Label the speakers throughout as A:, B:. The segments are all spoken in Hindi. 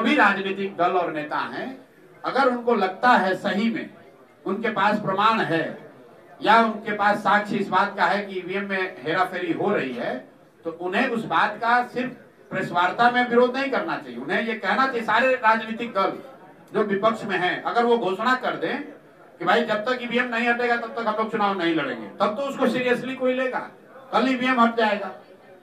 A: भी राजनीतिक दल और नेता हैं, अगर उनको लगता है सही में उनके पास प्रमाण है या उनके पास साक्ष्य इस बात का है कि ईवीएम में हेराफेरी हो रही है, तो उन्हें उस बात का सिर्फ प्रेस वार्ता में विरोध नहीं करना चाहिए। उन्हें ये कहना चाहिए, सारे राजनीतिक दल जो विपक्ष में हैं, अगर वो घोषणा कर दें कि भाई जब तक ईवीएम नहीं हटेगा तब तक हम लोग चुनाव नहीं लड़ेंगे, तब तो उसको सीरियसली कोई लेगा, कल ईवीएम हट जाएगा।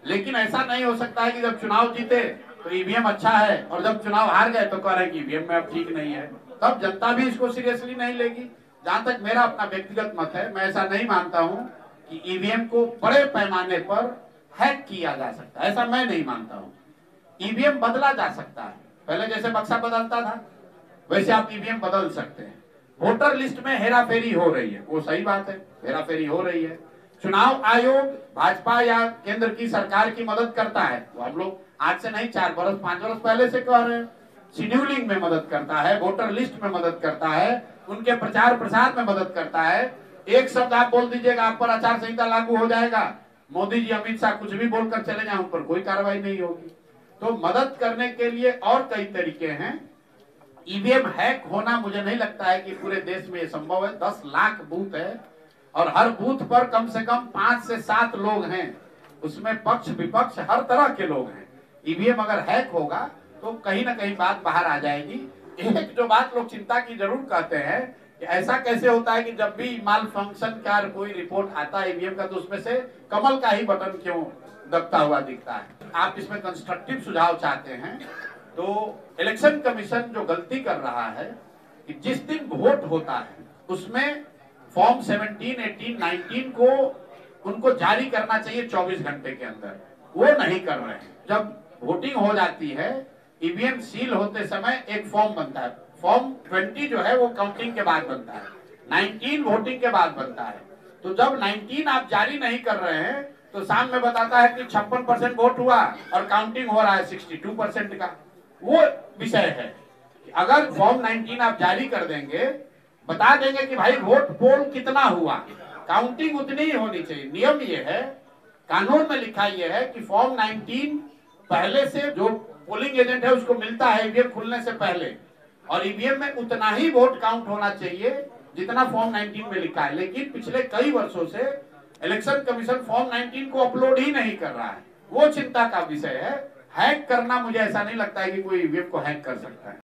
A: लेकिन ऐसा नहीं हो सकता है कि जब चुनाव जीते तो ईवीएम अच्छा है और जब चुनाव हार गए तो कह रहे हैं कि ईवीएम में अब ठीक नहीं है, तब जनता भी इसको सीरियसली नहीं लेगी। जहां तक मेरा अपना व्यक्तिगत मत है, मैं ऐसा नहीं मानता हूं कि ईवीएम को बड़े पैमाने पर हैक किया जा सकता है, ऐसा मैं नहीं मानता हूं। ईवीएम बदला जा सकता है, पहले जैसे बक्सा बदलता था वैसे आप ईवीएम बदल सकते हैं। वोटर लिस्ट में हेराफेरी हो रही है, वो सही बात है, हेराफेरी हो रही है। चुनाव आयोग भाजपा या केंद्र की सरकार की मदद करता है, वो हम लोग आज से नहीं 4 बरस 5 बरस पहले से कह रहे हैं। शेड्यूलिंग में मदद करता है, वोटर लिस्ट में मदद करता है, उनके प्रचार प्रसार में मदद करता है। एक शब्द आप बोल दीजिएगा, आप पर आचार संहिता लागू हो जाएगा, मोदी जी अमित शाह कुछ भी बोलकर चले जाए, उन पर कोई कार्रवाई नहीं होगी। तो मदद करने के लिए और कई तरीके हैं। ईवीएम हैक होना मुझे नहीं लगता है कि पूरे देश में ये संभव है। 10 लाख बूथ है और हर बूथ पर कम से कम 5 से 7 लोग हैं, उसमें पक्ष विपक्ष हर तरह के लोग हैं। ईवीएम अगर हैक होगा तो कहीं ना कहीं बात बाहर आ जाएगी। एक जो बात लोग चिंता की जरूर कहते हैं कि ऐसा कैसे होता है कि जब भी माल फंक्शन का कोई रिपोर्ट आता है ईवीएम का, तो उसमें से कमल का ही बटन क्यों दबता हुआ दिखता है। आप इसमें कंस्ट्रक्टिव सुझाव चाहते हैं तो इलेक्शन कमीशन जो गलती कर रहा है कि जिस दिन वोट होता है उसमें फॉर्म 17, 18, 19 को उनको जारी करना चाहिए 24 घंटे के अंदर, वो नहीं कर रहे हैं। जब वोटिंग हो जाती है, ईवीएम सील होते समय एक फॉर्म बनता है, फॉर्म 20 जो है वो काउंटिंग के बाद बनता है, 19 वोटिंग के बाद बनता है। तो जब 19 आप जारी नहीं कर रहे हैं तो शाम में बताता है कि 56% वोट हुआ और काउंटिंग हो रहा है 62% का। वो विषय है कि अगर फॉर्म 19 आप जारी कर देंगे, बता देंगे कि भाई वोट पोल कितना हुआ, काउंटिंग उतनी ही होनी चाहिए। नियम ये है, कानून में लिखा ये है कि फॉर्म 19 पहले से जो पोलिंग एजेंट है उसको मिलता है ईवीएम खुलने से पहले, और ईवीएम में उतना ही वोट काउंट होना चाहिए जितना फॉर्म 19 में लिखा है। लेकिन पिछले कई वर्षों से इलेक्शन कमीशन फॉर्म 19 को अपलोड ही नहीं कर रहा है, वो चिंता का विषय है। हैक करना, मुझे ऐसा नहीं लगता है कि कोई ईवीएम को हैक कर सकता है।